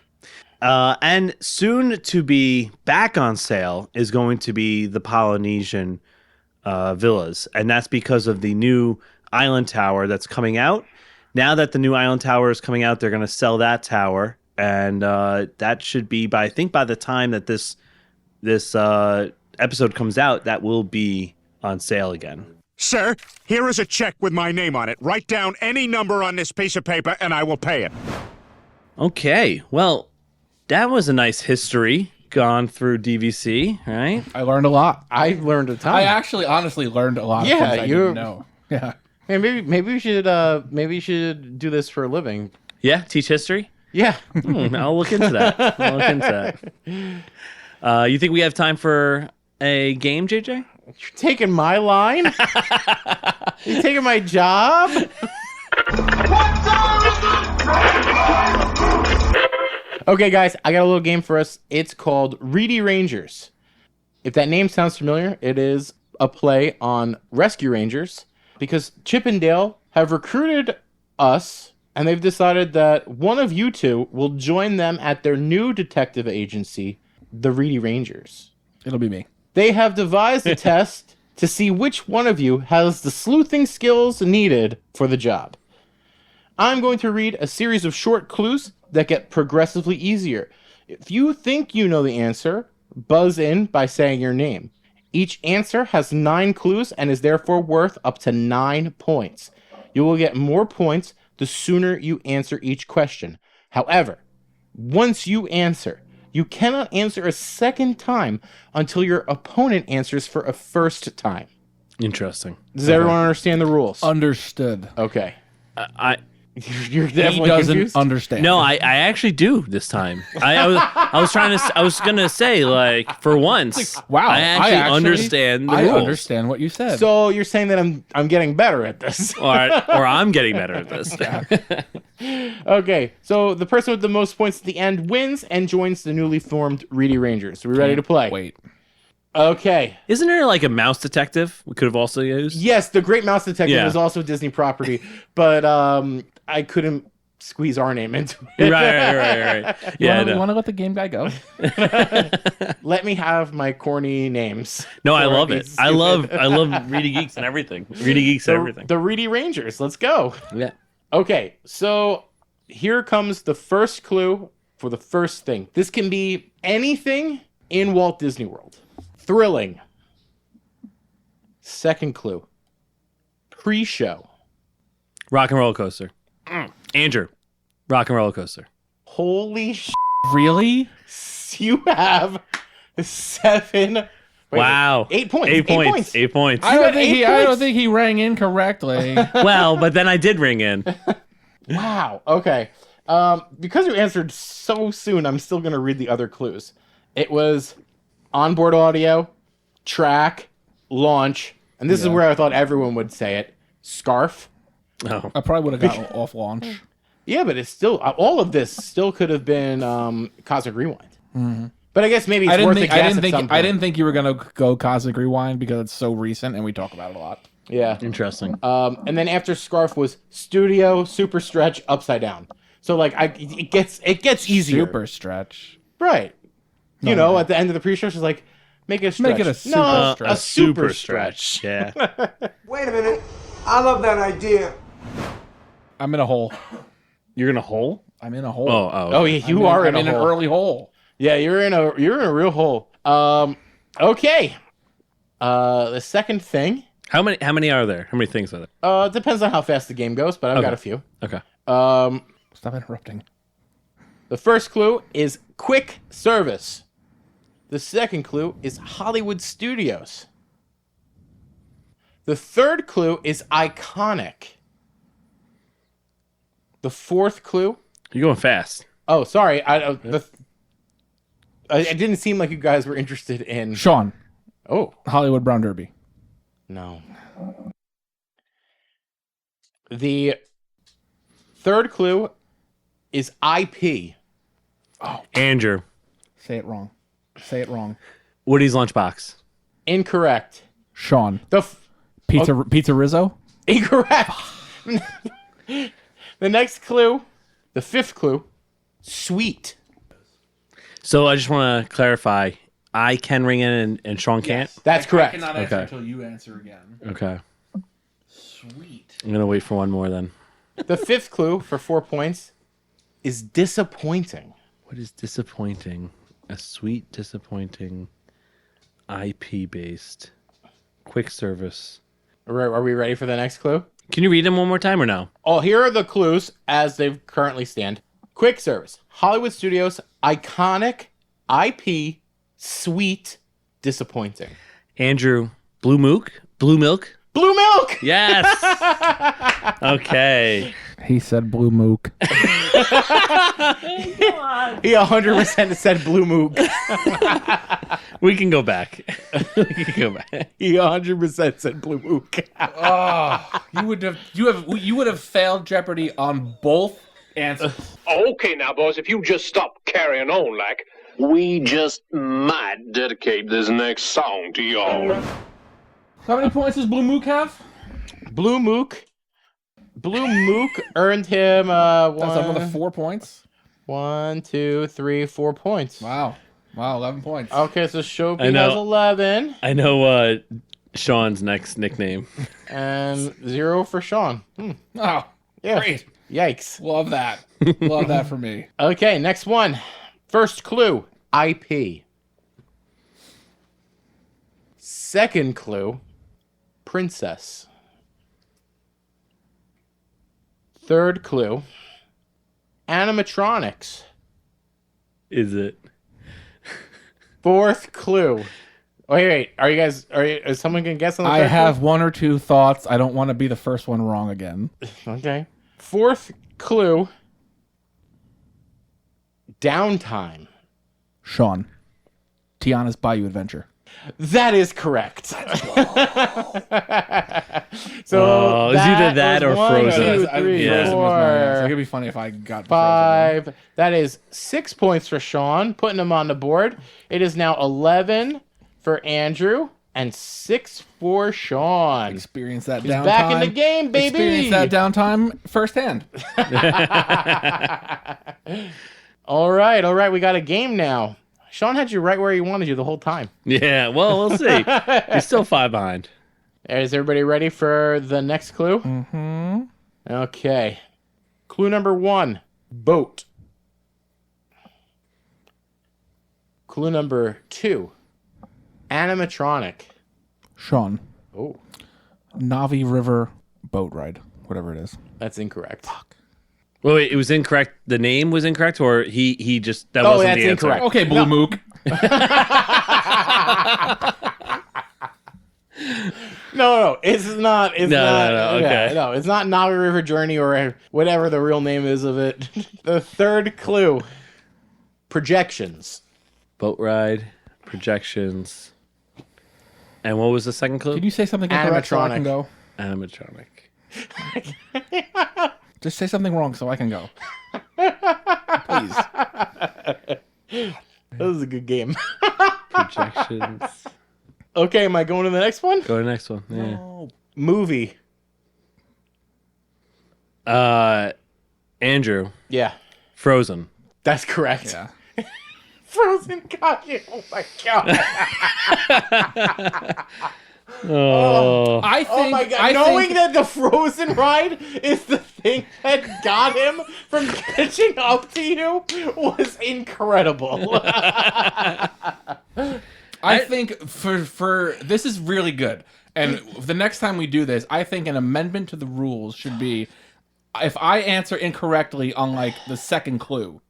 S1: And soon to be back on sale is going to be the Polynesian villas, and that's because of the new island tower that's coming out. Now that the new island tower is coming out, they're going to sell that tower, and that should be by the time that this episode comes out, that will be on sale again.
S7: Sir, here is a check with my name on it. Write down any number on this piece of paper and I will pay it.
S1: Okay, well, that was a nice history gone through DVC, right?
S2: I learned a lot.
S3: I learned a ton.
S2: I actually honestly learned a lot of
S3: Yeah,
S2: things I didn't know. Yeah.
S3: Hey, maybe we should do this for a living.
S1: Yeah, teach history.
S3: Yeah.
S1: I'll look into that. You think we have time for a game, JJ?
S3: You're taking my line? You're taking my job? Okay, guys, I got a little game for us. It's called Reedy Rangers. If that name sounds familiar, it is a play on Rescue Rangers because Chip and Dale have recruited us and they've decided that one of you two will join them at their new detective agency, the Reedy Rangers.
S2: It'll be me.
S3: They have devised a test to see which one of you has the sleuthing skills needed for the job. I'm going to read a series of short clues that get progressively easier. If you think you know the answer, buzz in by saying your name. Each answer has 9 clues and is therefore worth up to 9 points. You will get more points the sooner you answer each question. However, once you answer. You cannot answer a second time until your opponent answers for a first time.
S1: Interesting.
S3: Does everyone understand the rules?
S2: Understood.
S3: Okay.
S1: I
S3: You're
S2: He
S3: definitely
S2: doesn't
S3: confused?
S2: understand.
S1: No, I actually do this time. I was gonna say, like, for once,
S2: Wow.
S1: I actually understand the rules.
S2: I understand what you said.
S3: So you're saying that I'm getting better at this.
S1: or I'm getting better at this.
S3: Okay, so the person with the most points at the end wins and joins the newly formed Reedy Rangers. Are we ready to play?
S2: Wait.
S3: Okay.
S1: Isn't there like a mouse detective we could have also used?
S3: Yes, the Great Mouse Detective
S1: Yeah.
S3: is also a Disney property, but I couldn't squeeze our name into it.
S1: Right. Yeah,
S2: You
S1: no.
S2: want to let the game guy go?
S3: Let me have my corny names.
S1: No, I
S3: for
S1: love
S3: these
S1: it. I love Reedy Geeks and everything. Reedy Geeks and everything.
S3: The Reedy Rangers. Let's go.
S1: Yeah.
S3: Okay, so here comes the first clue for the first thing. This can be anything in Walt Disney World. Thrilling. Second clue. Pre-show.
S1: Rock and roller coaster. Andrew. Rock and roller coaster.
S3: Holy sh!
S2: Really?
S3: You have 7. Wait,
S1: Wow.
S3: 8 points.
S1: 8 points. 8 points.
S2: I
S3: got
S2: don't think
S3: 8
S2: I don't
S3: points.
S2: think he rang in correctly.
S1: Well, but then I did ring in.
S3: Wow. Okay. Because you answered so soon, I'm still going to read the other clues. It was onboard audio, track, launch, and this is where I thought everyone would say it. Scarf.
S1: Oh.
S2: I probably would have gotten off launch.
S3: Yeah, but it's still all of this still could have been Cosmic Rewind. But I guess maybe it's worth a guess at some point.
S2: I didn't think you were gonna go Cosmic Rewind because it's so recent and we talk about it a lot.
S3: Yeah.
S1: Interesting.
S3: And then after Scarf was Studio, Super Stretch, Upside Down. So like it gets easier.
S2: Super stretch.
S3: Right. You know, at the end of the pre-show, she's like, make it a stretch.
S2: Make it a super
S3: no,
S2: stretch.
S3: a super stretch.
S1: Yeah.
S8: Wait a minute. I love that idea.
S2: I'm in a hole.
S1: You're in a hole?
S2: I'm in a hole.
S3: Oh yeah, you are in
S2: I'm
S3: a
S2: in
S3: hole.
S2: an early hole.
S3: Yeah, you're in a real hole. Okay. The second thing.
S1: How many are there? How many things are there?
S3: It depends on how fast the game goes, but I've got a few.
S1: Okay.
S2: Stop interrupting.
S3: The first clue is quick service. The second clue is Hollywood Studios. The third clue is iconic. The fourth clue.
S1: You're going fast.
S3: Oh, sorry. It didn't seem like you guys were interested in.
S2: Sean,
S3: Oh,
S2: Hollywood Brown Derby.
S3: no. The third clue is IP.
S1: Andrew.
S2: Say it wrong. Say it wrong.
S1: Woody's Lunchbox.
S3: Incorrect.
S2: Sean,
S3: The
S2: Pizza Rizzo.
S3: incorrect. The next clue, the fifth clue, sweet.
S1: So I just want to clarify. I can ring in and Sean can't?
S3: That's correct.
S2: answer
S1: Okay.
S2: until you answer again.
S1: Okay.
S2: Sweet.
S1: I'm going to wait for one more then.
S3: The fifth clue for 4 points is disappointing.
S1: What is disappointing? A sweet, disappointing, IP-based, quick service.
S3: Are we ready for the next clue?
S1: Can you read them one more time or no?
S3: Oh, here are the clues as they currently stand. Quick service, Hollywood Studios, iconic, IP, sweet, disappointing.
S1: Andrew, Blue Milk? Blue Milk?
S3: Blue milk!
S1: Yes! Okay.
S2: He said blue mook.
S3: He 100% said blue mook.
S1: We can go back. We can go back.
S3: He 100% said blue mook.
S2: You would have failed Jeopardy on both answers.
S9: Okay, now, boys, if you just stop carrying on like, we just might dedicate this next song to y'all.
S2: How many points does Blue Mook have?
S3: Blue mook earned him
S2: That's another 4 points.
S3: 1, 2, 3, 4 points.
S2: Wow, 11 points.
S3: Okay, so Shopi
S1: I know.
S3: has 11
S1: I know Sean's next nickname.
S3: and 0 for Sean.
S2: Oh,
S3: Yeah.
S2: great.
S3: Yikes.
S2: Love that. Love that for me.
S3: Okay, next one. First clue, IP. Second clue, princess. Third clue, animatronics.
S1: Is it?
S3: Fourth clue. Wait. Is someone going to guess on the
S2: I
S3: third
S2: have one or two thoughts. I don't want to be the first one wrong again.
S3: clue? Okay. Fourth clue. Downtime.
S2: Sean. Tiana's Bayou Adventure.
S3: That is correct. So
S1: it's either that
S3: was
S1: or
S3: one,
S1: Frozen.
S3: two,
S2: I-
S3: three,
S1: Yeah.
S2: Frozen was my answer.
S3: four,
S2: It'd be funny if I got the
S3: five. That is 6 points for Sean, putting him on the board. It is now 11 for Andrew and 6 for Sean.
S2: Experience that
S3: He's
S2: downtime.
S3: back in the game, baby.
S2: Experience that downtime firsthand.
S3: All right. We got a game now. Sean had you right where he wanted you the whole time.
S1: Yeah, well, we'll see. He's still 5 behind.
S3: Is everybody ready for the next clue?
S2: Mm-hmm.
S3: Okay. Clue number 1, boat. Clue number 2, animatronic.
S2: Sean.
S3: Oh,
S2: Navi River boat ride. Whatever it is.
S3: that's incorrect.
S1: Well, wait, it was incorrect. The name was incorrect, or he just that
S3: Oh,
S1: wasn't
S3: that's
S1: the answer.
S3: incorrect.
S2: Okay, Blue Mook.
S3: No, it's not. It's not.
S1: No, okay.
S3: No, it's not Navi River Journey or whatever the real name is of it. The third clue, projections.
S1: Boat ride, projections, and what was the second clue?
S2: Can you say something incorrect so I can go?
S1: Animatronic.
S2: Just say something wrong so I can go. Please.
S3: That was a good game.
S1: Projections.
S3: Okay, am I going to the next one?
S1: Go to the next one. Yeah.
S3: Movie.
S1: Andrew.
S3: Yeah,
S1: Frozen.
S3: that's correct.
S2: Yeah.
S3: Frozen got you. Oh my god.
S1: Oh.
S2: I think.
S3: Oh my god.
S2: I
S3: Knowing
S2: think,
S3: that the Frozen ride is the thing that got him from catching up to you was incredible.
S2: I think for this is really good. And the next time we do this, I think an amendment to the rules should be if I answer incorrectly on like the second clue,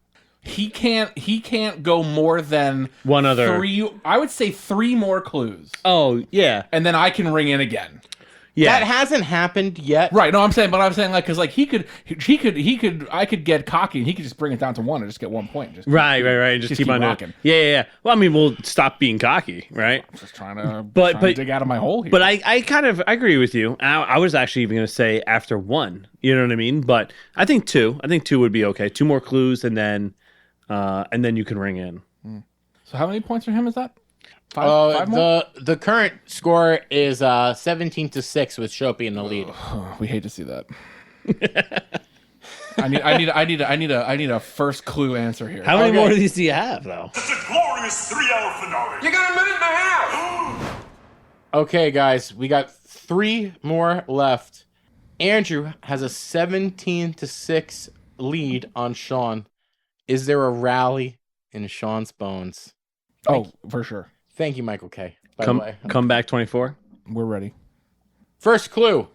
S2: he can't go more than
S1: One other.
S2: 3. I would say 3 more clues,
S1: Oh, yeah.
S2: and then I can ring in again.
S1: Yeah.
S3: That hasn't happened yet.
S2: Right? No, I'm saying like because like he could I could get cocky and he could just bring it down to 1 and just get 1 point. Just
S1: Right. Just keep on doing
S2: rocking.
S1: it. Yeah. Well, I mean, we'll stop being cocky, right?
S2: Just trying to
S1: But
S2: dig out of my hole here.
S1: But I kind of agree with you. I was actually even going to say after 1. You know what I mean? But I think 2. I think 2 would be okay. 2 more clues and then you can ring in.
S2: So how many points for him is that? 5 more?
S3: The current score is 17-6 with Shopi in the lead.
S2: We hate to see that. I need a first clue answer here.
S1: How many
S3: Okay.
S1: more of these do you have, though?
S5: It's a glorious 3-hour finale.
S8: You got a minute and a half.
S3: Okay, guys, we got 3 more left. Andrew has a 17-6 lead on Sean. Is there a rally in Sean's bones?
S2: Oh, for sure.
S3: Thank you, Michael K. By the way.
S1: Come back 24.
S2: We're ready.
S3: First clue,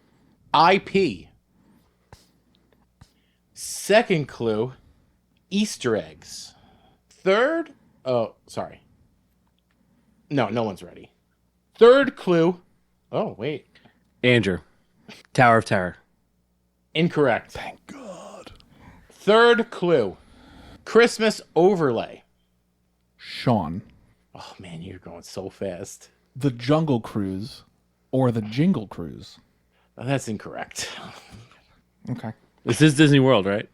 S3: IP. Second clue, Easter eggs. Third, oh, sorry. No one's ready. Third clue, oh, wait.
S1: Andrew. Tower of Terror.
S3: Incorrect.
S2: Thank God.
S3: Third clue, Christmas overlay.
S2: Sean,
S3: Oh, man, you're going so fast.
S2: the Jungle Cruise or the Jingle Cruise?
S3: Oh, that's incorrect.
S2: Okay.
S1: This is Disney World, right?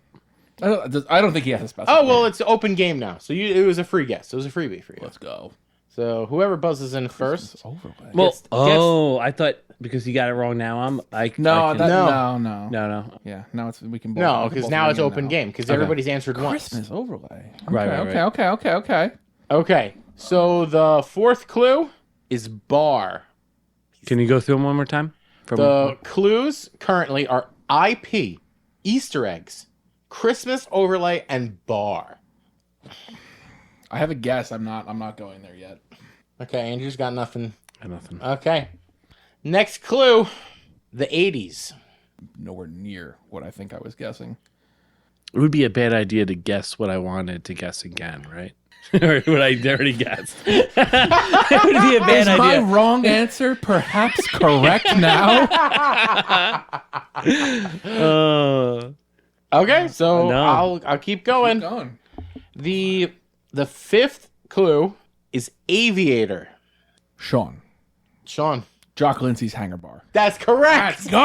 S2: I don't think he has to specify.
S3: Oh, well, it's an open game now. So it was a free guess. It was a freebie for you.
S2: Let's go.
S3: So whoever buzzes in first.
S2: Overlay.
S1: Well, I thought because you got it wrong now,
S2: No.
S3: No.
S2: Yeah, now it's we can both,
S3: No,
S2: we can
S3: because
S2: both
S3: now
S2: ring
S3: it's
S2: in
S3: open
S2: now.
S3: game because everybody's answered once.
S2: Christmas overlay.
S1: Right.
S2: Okay.
S3: Okay, so the fourth clue is bar.
S1: Can you go through them one more time?
S3: The clues currently are IP, Easter eggs, Christmas overlay, and bar.
S2: I have a guess. I'm not going there yet.
S3: Okay, Andrew's got nothing.
S1: Nothing.
S3: Okay. Next clue, the 80s.
S2: Nowhere near what I think I was guessing.
S1: It would be a bad idea to guess what I wanted to guess again, right? Or what I already guessed. It would be a bad
S2: Is
S1: idea.
S2: my wrong answer perhaps correct now?
S3: Okay, so
S1: No.
S3: I'll keep going.
S2: Keep going.
S3: The fifth clue is aviator.
S2: Sean.
S3: Jock
S2: Lindsay's Hangar Bar.
S3: That's correct.
S2: Go!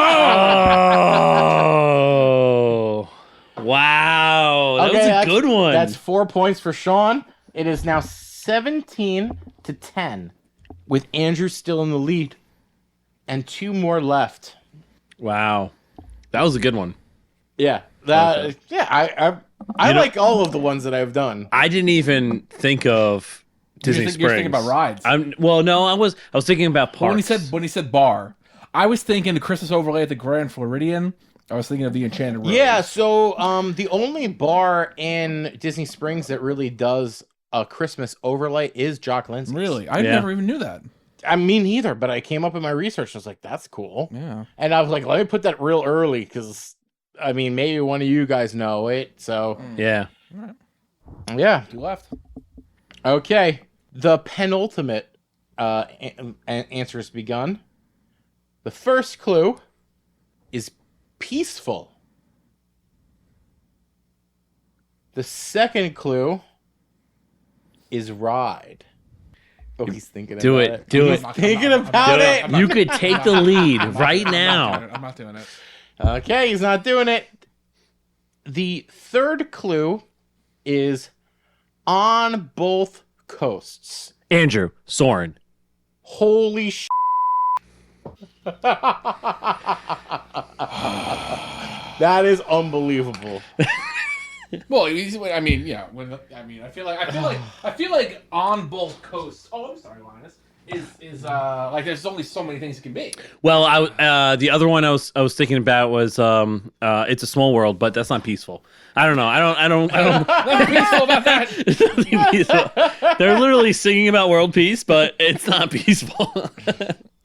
S1: Oh, wow. That was a good one.
S3: That's 4 points for Sean. It is now 17-10, with Andrew still in the lead, and 2 more left.
S1: Wow. That was a good one.
S3: Yeah, I like all of the ones that I've done.
S1: I didn't even think of Disney Springs.
S2: You're thinking about rides.
S1: I was thinking about parks.
S2: When he said bar, I was thinking the Christmas overlay at the Grand Floridian. I was thinking of the Enchanted Rose.
S3: Yeah, so the only bar in Disney Springs that really does a Christmas overlay is Jock Lindsay's.
S2: Really? I never even knew that.
S3: I mean, neither, but I came up in my research and I was like, that's cool.
S2: Yeah.
S3: And I was like, let me put that real early because, I mean, maybe one of you guys know it. So,
S1: Yeah.
S3: yeah.
S2: 2 left.
S3: Okay. The penultimate answer has begun. The first clue is peaceful. The second clue is ride. Oh, he's thinking
S1: Do
S3: about
S1: it. Do it.
S3: Thinking about it.
S1: You could take the lead right now.
S2: I'm not doing it.
S3: Okay, he's not doing it. The third clue is on both coasts.
S1: Andrew, Soren.
S3: Holy sh! That is unbelievable.
S2: Well, I mean, yeah. I feel like on both coasts. Oh, I'm sorry, Linus. Is like there's only so many things it can be.
S1: Well, the other one I was thinking about was It's a Small World, but that's not peaceful. I don't know. I don't
S2: Nothing peaceful about that.
S1: It's nothing peaceful. They're literally singing about world peace, but it's not peaceful.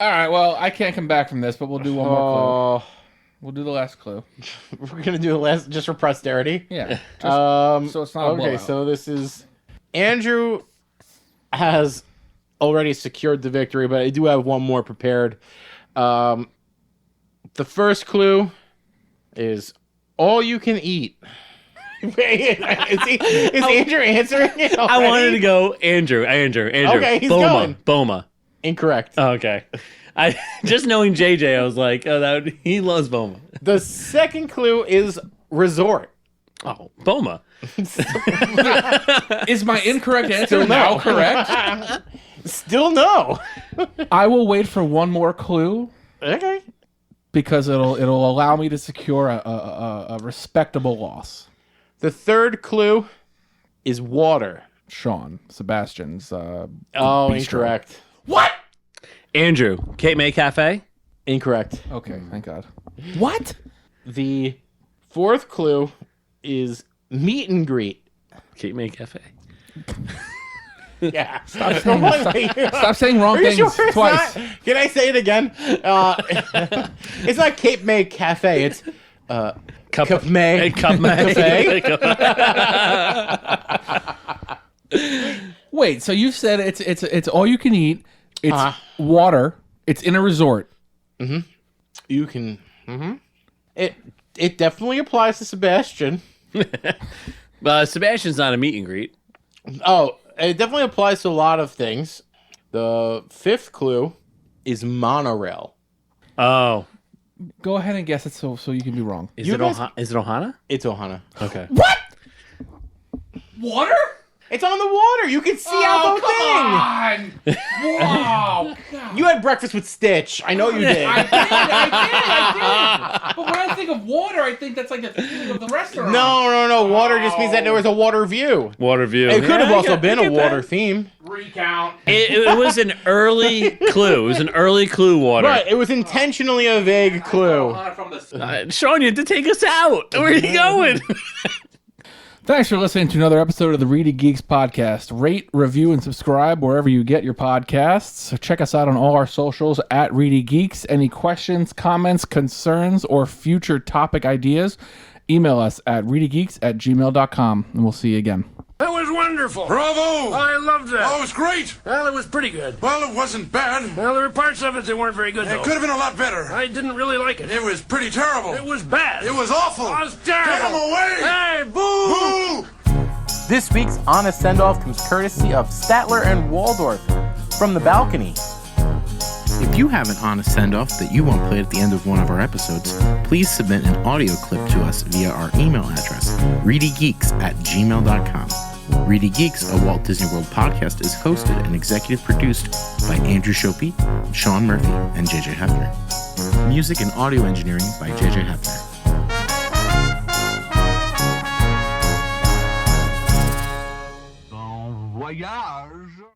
S2: All right. Well, I can't come back from this, but we'll do one more clue. We'll do the last clue.
S3: We're gonna do the last just for posterity.
S2: Yeah.
S3: So
S2: it's not a
S3: okay.
S2: blowout.
S3: So this is Andrew has already secured the victory, but I do have one more prepared. The first clue is all you can eat. Wait, is Andrew answering it already?
S1: I wanted to go Andrew.
S3: Okay, he's
S1: Boma.
S3: going.
S1: Boma.
S3: Incorrect.
S1: Oh, okay. I just knowing JJ, I was like, oh, he loves Boma.
S3: The second clue is resort.
S1: Oh, Boma.
S2: Is my incorrect answer now correct?
S3: Still no.
S2: I will wait for one more clue
S3: Okay.
S2: because it'll allow me to secure a respectable loss.
S3: The third clue is water.
S2: Sebastian's.
S3: Oh,
S2: bistro.
S3: incorrect.
S2: What?
S1: Andrew, Cape May Cafe.
S3: Incorrect.
S2: Okay, thank God. What?
S3: The fourth clue is meet and greet.
S1: Cape May Cafe.
S3: Yeah.
S2: Stop saying wrong
S3: Are you
S2: things
S3: sure it's
S2: twice.
S3: not? Can I say it again? It's not Cape May Cafe. It's Cup May.
S1: Cup May.
S2: Wait, so you said it's all you can eat. It's water. It's in a resort.
S3: You can. It definitely applies to Sebastian.
S1: Sebastian's not a meet and greet.
S3: Oh, it definitely applies to a lot of things. The fifth clue is monorail.
S1: Oh.
S2: Go ahead and guess it so you can be wrong.
S1: Is it Ohana?
S3: It's Ohana.
S1: Okay.
S2: What? Water?
S3: It's on the water. You can see out the thing.
S2: Wow. God.
S3: You had breakfast with Stitch. I know you did.
S2: I did. But when I think of water, I think that's like the feeling of the restaurant.
S3: No. Water just means that there was a water view.
S1: Water view.
S3: It could have also been
S1: I
S3: a
S1: get
S3: water
S1: that.
S3: theme.
S2: Recount.
S1: It was an early clue. It was an early clue water.
S3: Right. It was intentionally a vague clue.
S2: From the
S1: Sean, you had to take us out. Where are you going?
S2: Thanks for listening to another episode of the Reedy Geeks podcast. Rate, review, and subscribe wherever you get your podcasts. So check us out on all our socials at ReedyGeeks. Any questions, comments, concerns, or future topic ideas, email us at ReedyGeeks@gmail.com, and we'll see you again.
S8: That was wonderful.
S5: Bravo!
S8: I loved that.
S5: Oh, it was great.
S8: Well, it was pretty good.
S5: Well, it wasn't bad.
S8: Well, there were parts of it that weren't very good, though.
S5: It could have been a lot better.
S8: I didn't really like it.
S5: It was pretty terrible.
S8: It was bad.
S5: It was awful.
S8: It was terrible.
S5: Get him away!
S8: Hey, boo!
S5: Boo!
S3: This week's Honest Send-Off comes courtesy of Statler and Waldorf from the balcony. If you have an honest send-off that you want played at the end of one of our episodes, please submit an audio clip to us via our email address, ReedyGeeks@gmail.com. Reedy Geeks, a Walt Disney World podcast, is hosted and executive produced by Andrew Shopey, Sean Murphy, and JJ Hefner. Music and audio engineering by JJ Hefner.
S10: Bon voyage!